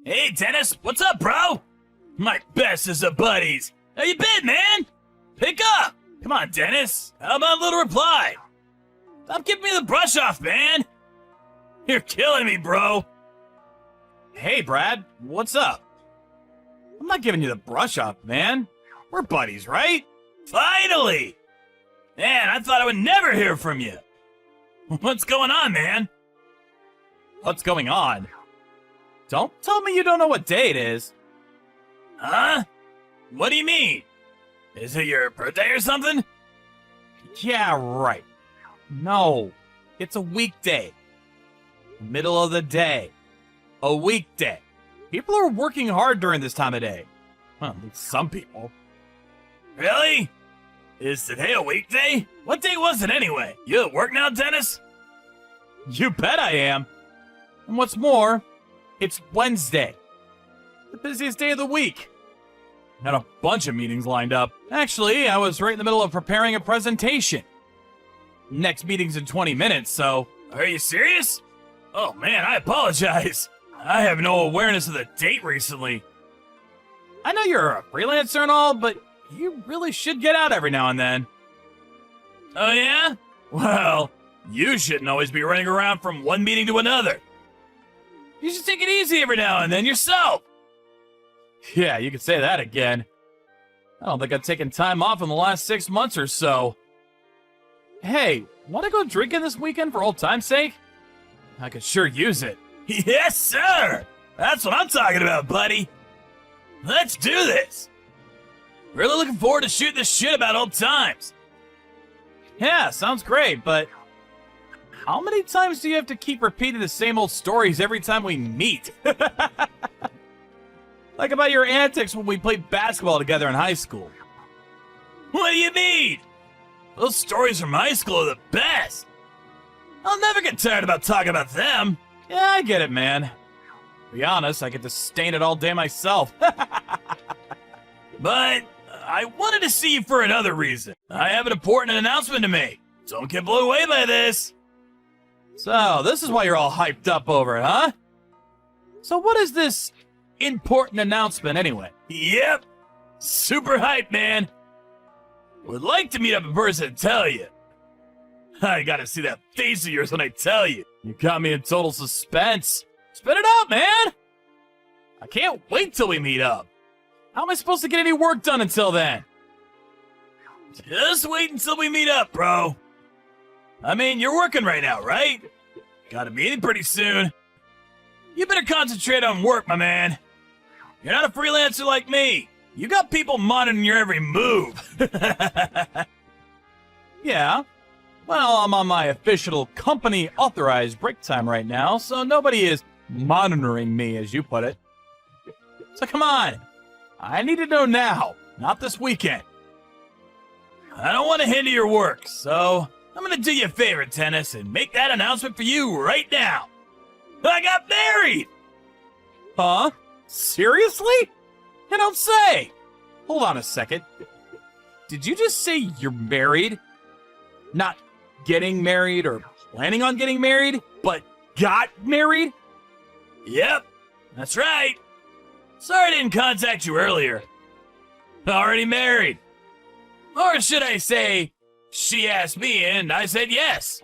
Hey, Dennis, what's up, bro? My bestest of buddies. How you been, man? Pick up. Come on, Dennis. How about a little reply? Stop giving me the brush off, man. You're killing me, bro. Hey, Brad, what's up? I'm not giving you the brush off, man. We're buddies, right? Finally! Man, I thought I would never hear from you. What's going on, man? What's going on? Don't tell me you don't know what day it is. Huh? What do you mean? Is it your birthday or something? Yeah, right. No, it's a weekday. Middle of the day. A weekday. People are working hard during this time of day. Well, at least some people. Really? Is today a weekday? What day was it anyway? You at work now, Dennis? You bet I am. And what's more, it's Wednesday. The busiest day of the week. Had a bunch of meetings lined up. Actually, I was right in the middle of preparing a presentation. Next meeting's in 20 minutes, so... Are you serious? Oh man, I apologize. I have no awareness of the date recently. I know you're a freelancer and all, but you really should get out every now and then. Oh yeah? Well, you shouldn't always be running around from one meeting to another. You should take it easy every now and then yourself. Yeah, you could say that again. I don't think I've taken time off in the last 6 months or so. Hey, want to go drinking this weekend for old time's sake? I could sure use it. Yes, sir! That's what I'm talking about, buddy. Let's do this. Really looking forward to shooting this shit about old times. Yeah, sounds great, but how many times do you have to keep repeating the same old stories every time we meet? Like about your antics when we played basketball together in high school. What do you mean? Those stories from high school are the best. I'll never get tired about talking about them. Yeah, I get it, man. To be honest, I get to stain it all day myself. But I wanted to see you for another reason. I have an important announcement to make. Don't get blown away by this. So, this is why you're all hyped up over it, huh? So what is this important announcement anyway? Yep. Super hype, man. Would like to meet up in person and tell you. I gotta see that face of yours when I tell you. You got me in total suspense. Spit it out, man! I can't wait till we meet up. How am I supposed to get any work done until then? Just wait until we meet up, bro. I mean, you're working right now, right? Got a meeting pretty soon. You better concentrate on work, my man. You're not a freelancer like me. You got people monitoring your every move. Yeah. Well, I'm on my official company-authorized break time right now, so nobody is monitoring me, as you put it. So come on. I need to know now, not this weekend. I don't want to hinder your work, so I'm going to do you a favor, Dennis, and make that announcement for you right now. I got married! Huh? Seriously? You don't say! Hold on a second. Did you just say you're married? Not getting married or planning on getting married, but got married? Yep, that's right. Sorry I didn't contact you earlier. Already married. Or should I say, she asked me and I said yes.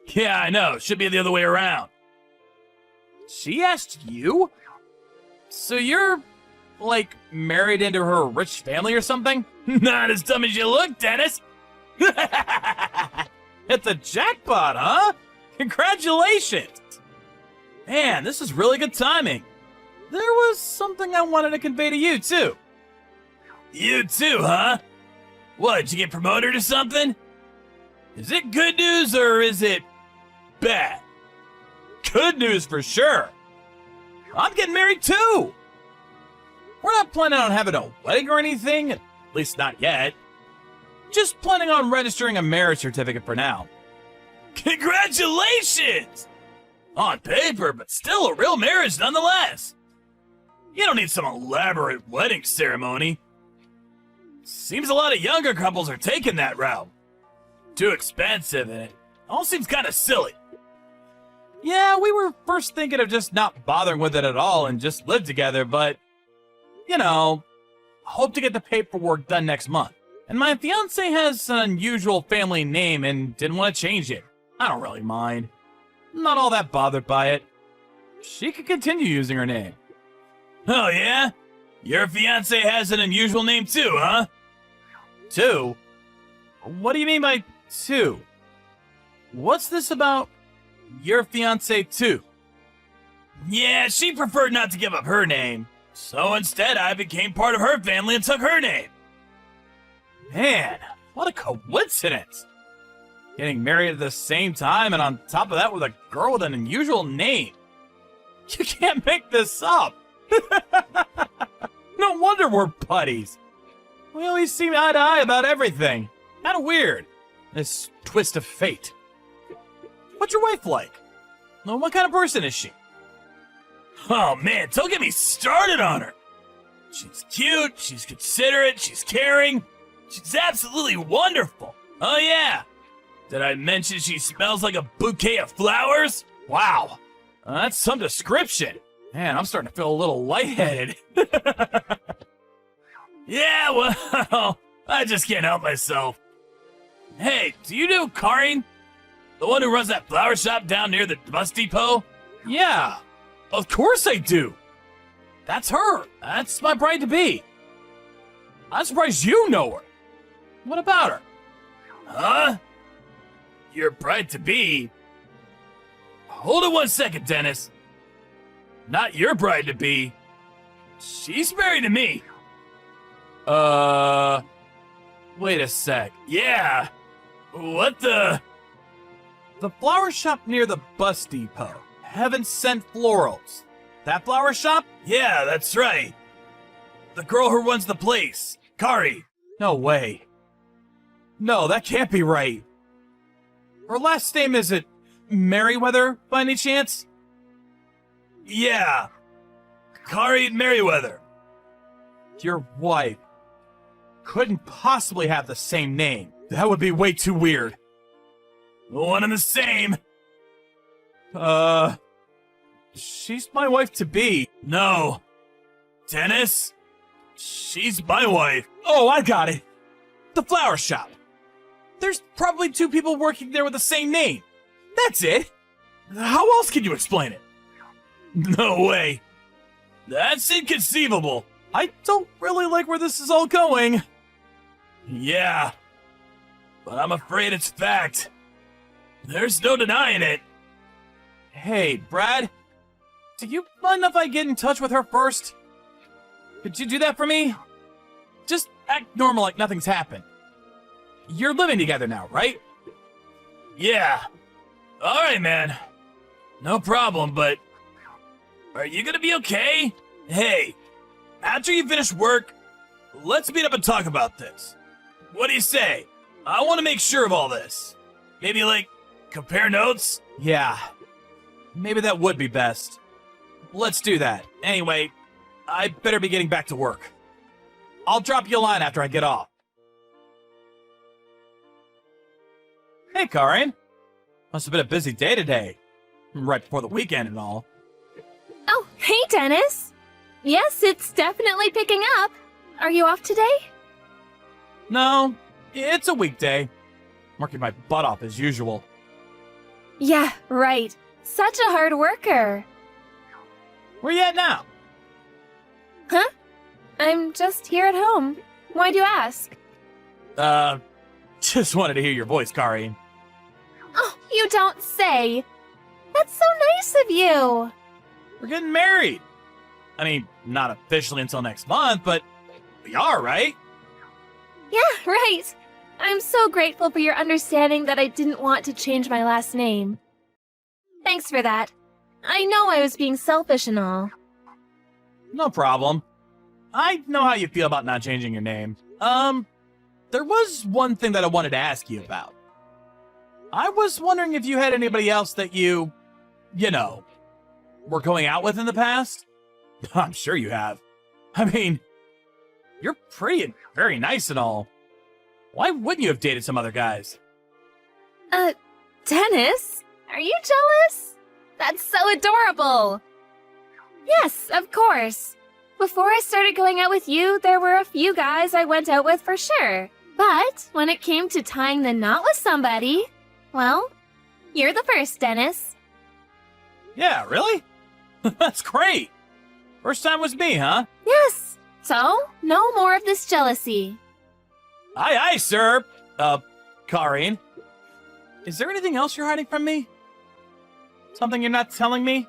Yeah, I know. Should be the other way around. She asked you? So you're, like, married into her rich family or something? Not as dumb as you look, Dennis. It's a jackpot, huh? Congratulations. Man, this is really good timing. There was something I wanted to convey to you, too. You too, huh? What, did you get promoted or something? Is it good news or is it bad? Good news for sure. I'm getting married too. We're not planning on having a wedding or anything, at least not yet. Just planning on registering a marriage certificate for now. Congratulations! On paper, but still a real marriage nonetheless. You don't need some elaborate wedding ceremony. Seems a lot of younger couples are taking that route. Too expensive and it all seems kind of silly. Yeah, we were first thinking of just not bothering with it at all and just live together, but, you know, hope to get the paperwork done next month. And my fiance has an unusual family name and didn't want to change it. I don't really mind. I'm not all that bothered by it. She could continue using her name. Oh, yeah? Your fiance has an unusual name too, huh? Two? What do you mean by two? What's this about your fiance too? Yeah, she preferred not to give up her name. So instead, I became part of her family and took her name. Man, what a coincidence. Getting married at the same time and on top of that with a girl with an unusual name. You can't make this up. No wonder we're buddies. We always seem eye to eye about everything. Kinda weird. This twist of fate. What's your wife like? Well, what kind of person is she? Oh man, don't get me started on her. She's cute, she's considerate, she's caring. She's absolutely wonderful. Oh yeah. Did I mention she smells like a bouquet of flowers? Wow. That's some description. Man, I'm starting to feel a little lightheaded. Yeah, well, I just can't help myself. Hey, do you know Karin? The one who runs that flower shop down near the bus depot? Yeah, of course I do. That's her. That's my bride-to-be. I'm surprised you know her. What about her? Huh? Your bride-to-be? Hold it 1 second, Dennis. Not your bride-to-be. She's married to me. Wait a sec. Yeah. What the? The flower shop near the bus depot. Heaven Sent Florals. That flower shop? Yeah, that's right. The girl who runs the place. Kari. No way. No, that can't be right. Her last name isn't Merriweather, by any chance? Yeah. Kari Merriweather. Your wife couldn't possibly have the same name. That would be way too weird. One and the same. She's my wife-to-be. No. Dennis? She's my wife. Oh, I got it. The flower shop. There's probably two people working there with the same name. That's it. How else can you explain it? No way. That's inconceivable. I don't really like where this is all going. Yeah. But I'm afraid it's fact. There's no denying it. Hey, Brad. Do you mind if I get in touch with her first? Could you do that for me? Just act normal like nothing's happened. You're living together now, right? Yeah. Alright, man. No problem, but... Are you gonna be okay? Hey, after you finish work, let's meet up and talk about this. What do you say? I want to make sure of all this. Maybe, like, compare notes? Yeah. Maybe that would be best. Let's do that. Anyway, I better be getting back to work. I'll drop you a line after I get off. Hey, Karin. Must have been a busy day today. Right before the weekend and all. Oh, hey, Dennis. Yes, it's definitely picking up. Are you off today? No, it's a weekday. Working my butt off as usual. Yeah, right. Such a hard worker. Where you at now? Huh? I'm just here at home. Why'd you ask? Just wanted to hear your voice, Karin. Oh, you don't say. That's so nice of you. We're getting married. I mean, not officially until next month, but we are, right? Yeah, right. I'm so grateful for your understanding that I didn't want to change my last name. Thanks for that. I know I was being selfish and all. No problem. I know how you feel about not changing your name. There was one thing that I wanted to ask you about. I was wondering if you had anybody else that you know, were going out with in the past? I'm sure you have. I mean, you're pretty and very nice and all. Why wouldn't you have dated some other guys? Dennis? Are you jealous? That's so adorable! Yes, of course. Before I started going out with you, there were a few guys I went out with for sure. But when it came to tying the knot with somebody, well, you're the first, Dennis. Yeah, really? That's great. First time was me, huh? Yes. So, no more of this jealousy. Aye, aye, sir. Karine. Is there anything else you're hiding from me? Something you're not telling me?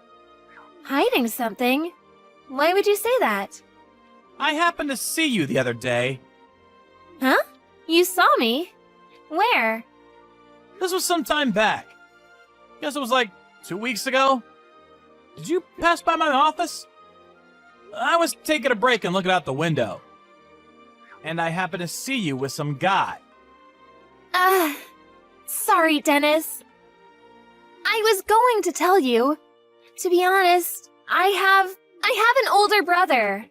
Hiding something? Why would you say that? I happened to see you the other day. Huh? You saw me? Where? This was some time back. Guess it was like 2 weeks ago. Did you pass by my office? I was taking a break and looking out the window. And I happened to see you with some guy. Sorry, Dennis. I was going to tell you. To be honest, I have an older brother.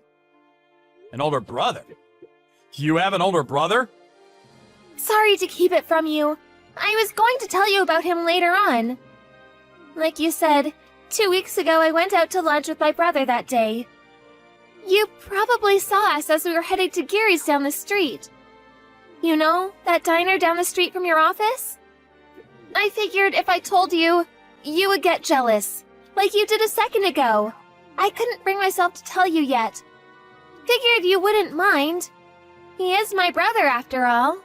An older brother? You have an older brother? Sorry to keep it from you. I was going to tell you about him later on. Like you said, 2 weeks ago I went out to lunch with my brother that day. You probably saw us as we were headed to Gary's down the street. You know, that diner down the street from your office? I figured if I told you, you would get jealous, like you did a second ago. I couldn't bring myself to tell you yet. Figured you wouldn't mind. He is my brother after all.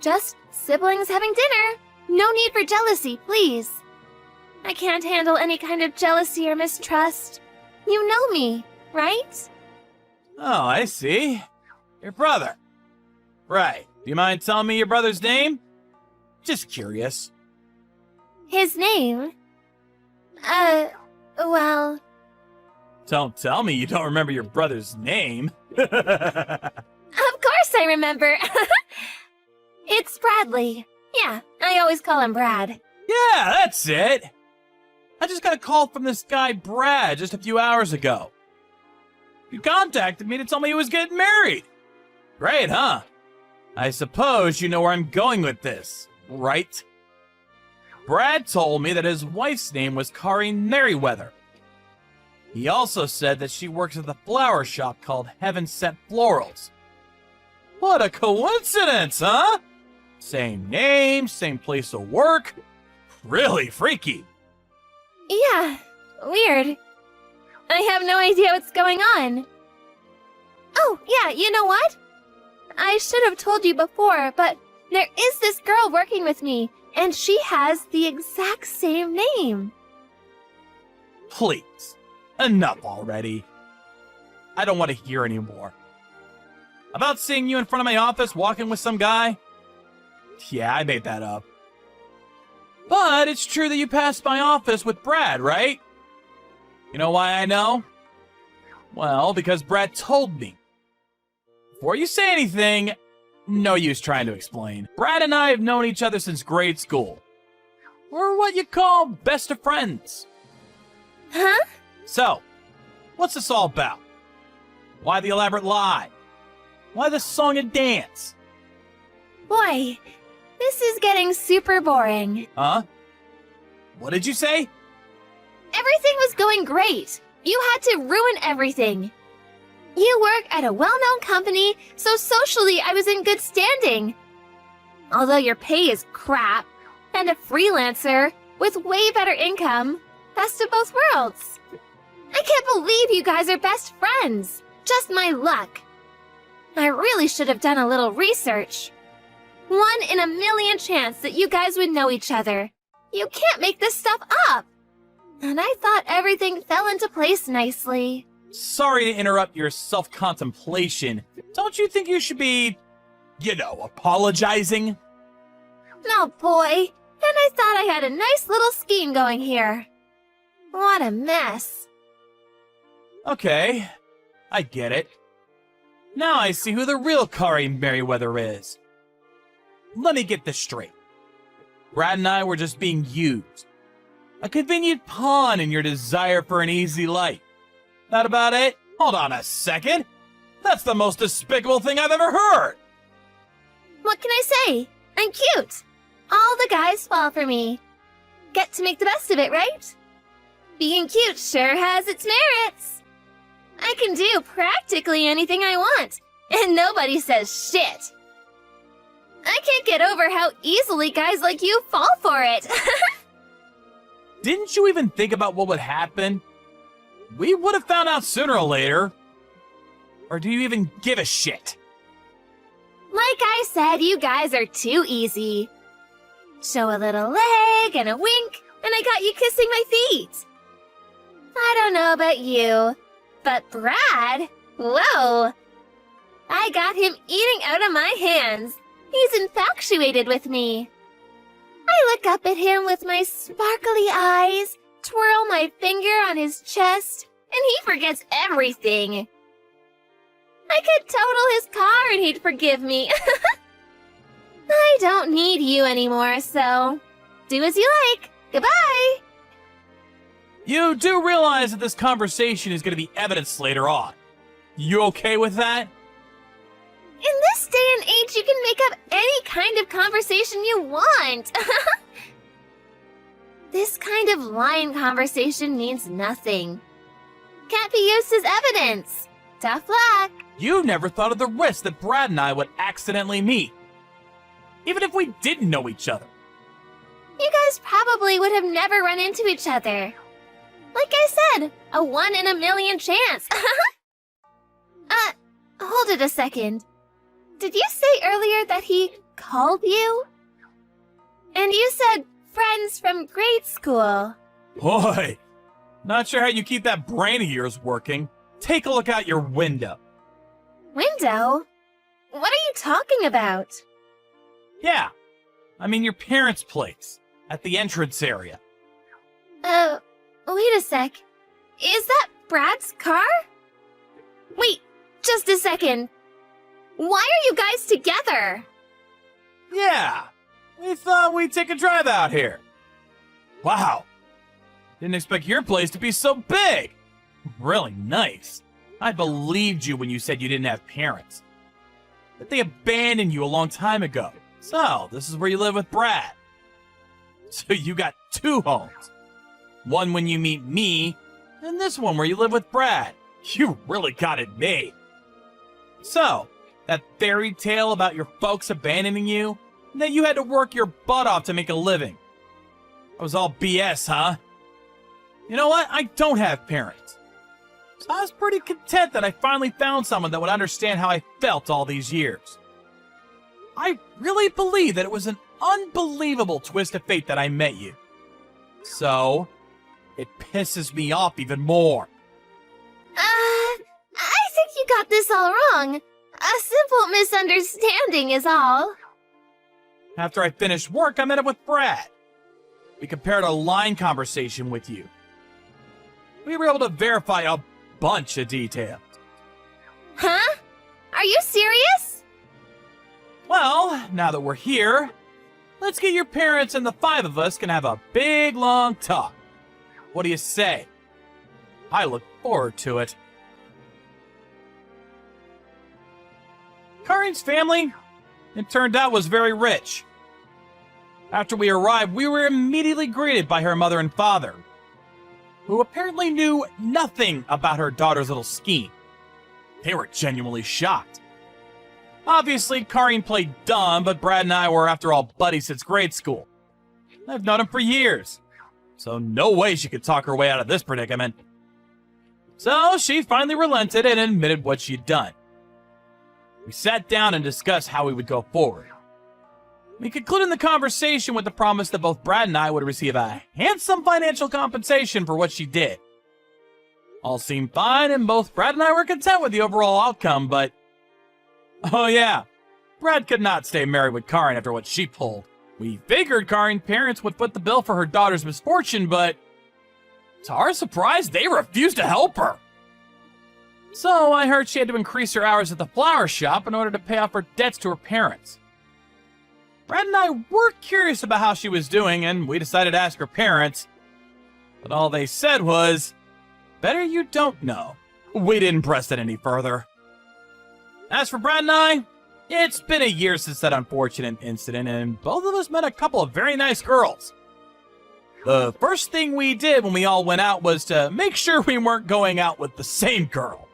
Just siblings having dinner. No need for jealousy, please. I can't handle any kind of jealousy or mistrust. You know me, right? Oh, I see. Your brother. Right. Do you mind telling me your brother's name? Just curious. His name? Well... Don't tell me you don't remember your brother's name. Of course I remember. It's Bradley. Yeah, I always call him Brad. Yeah, that's it. I just got a call from this guy Brad just a few hours ago. He contacted me to tell me he was getting married. Great, huh? I suppose you know where I'm going with this, right? Brad told me that his wife's name was Karine Merriweather. He also said that she works at the flower shop called Heaven Sent Florals. What a coincidence, huh? Same name, same place of work. Really freaky. Yeah, weird. I have no idea what's going on. Oh, yeah, you know what? I should have told you before, but there is this girl working with me, and she has the exact same name. Please, enough already. I don't want to hear anymore. About seeing you in front of my office walking with some guy? Yeah, I made that up. But it's true that you passed my office with Brad, right? You know why I know? Well, because Brad told me. Before you say anything, no use trying to explain. Brad and I have known each other since grade school. We're what you call best of friends. Huh? So, what's this all about? Why the elaborate lie? Why the song and dance? Boy, this is getting super boring. Huh? What did you say? Everything was going great. You had to ruin everything. You work at a well-known company, so socially I was in good standing. Although your pay is crap, and a freelancer with way better income, best of both worlds. I can't believe you guys are best friends. Just my luck. I really should have done a little research. 1 in a million chance that you guys would know each other. You can't make this stuff up. And I thought everything fell into place nicely. Sorry to interrupt your self-contemplation. Don't you think you should be, apologizing? No, boy. And I thought I had a nice little scheme going here. What a mess. Okay, I get it. Now I see who the real Karine Merriweather is. Let me get this straight. Brad and I were just being used. A convenient pawn in your desire for an easy life. That about it? Hold on a second. That's the most despicable thing I've ever heard. What can I say? I'm cute. All the guys fall for me. Get to make the best of it, right? Being cute sure has its merits. I can do practically anything I want, and nobody says shit. I can't get over how easily guys like you fall for it. Didn't you even think about what would happen? We would have found out sooner or later. Or do you even give a shit? Like I said, you guys are too easy. Show a little leg and a wink, and I got you kissing my feet. I don't know about you, but Brad, whoa. I got him eating out of my hands. He's infatuated with me. I look up at him with my sparkly eyes, twirl my finger on his chest, and he forgets everything. I could total his car and he'd forgive me. I don't need you anymore, so do as you like. Goodbye! You do realize that this conversation is going to be evidenced later on. You okay with that? In this day and age, you can make up any kind of conversation you want. This kind of lying conversation means nothing. Can't be used as evidence. Tough luck. You never thought of the risk that Brad and I would accidentally meet. Even if we didn't know each other. You guys probably would have never run into each other. Like I said, a 1 in a million chance. Hold it a second. Did you say earlier that he called you? And you said friends from grade school. Boy, not sure how you keep that brain of yours working. Take a look out your window. Window? What are you talking about? Yeah, I mean your parents' place, at the entrance area. Wait a sec. Is that Brad's car? Wait, just a second. Why are you guys together? Yeah, we thought we'd take a drive out here. Wow, didn't expect your place to be so big. Really nice. I believed you when you said you didn't have parents. That they abandoned you a long time ago. So, this is where you live with Brad. So you got 2 homes. One when you meet me, and this one where you live with Brad. You really got it made. So, that fairy tale about your folks abandoning you, and that you had to work your butt off to make a living. That was all BS, huh? You know what? I don't have parents. So I was pretty content that I finally found someone that would understand how I felt all these years. I really believe that it was an unbelievable twist of fate that I met you. So, it pisses me off even more. I think you got this all wrong. A simple misunderstanding is all. After I finished work, I met up with Brad. We compared a line conversation with you. We were able to verify a bunch of details. Huh? Are you serious? Well, now that we're here, let's get your parents and the 5 of us can have a big, long talk. What do you say? I look forward to it. Karin's family, it turned out, was very rich. After we arrived, we were immediately greeted by her mother and father, who apparently knew nothing about her daughter's little scheme. They were genuinely shocked. Obviously, Karin played dumb, but Brad and I were, after all, buddies since grade school. I've known him for years, so no way she could talk her way out of this predicament. So she finally relented and admitted what she'd done. We sat down and discussed how we would go forward. We concluded the conversation with the promise that both Brad and I would receive a handsome financial compensation for what she did. All seemed fine, and both Brad and I were content with the overall outcome, but... oh yeah, Brad could not stay married with Karin after what she pulled. We figured Karin's parents would foot the bill for her daughter's misfortune, but... to our surprise, they refused to help her. So I heard she had to increase her hours at the flower shop in order to pay off her debts to her parents. Brad and I were curious about how she was doing, and we decided to ask her parents. But all they said was, better you don't know. We didn't press it any further. As for Brad and I, it's been a year since that unfortunate incident, and both of us met a couple of very nice girls. The first thing we did when we all went out was to make sure we weren't going out with the same girl.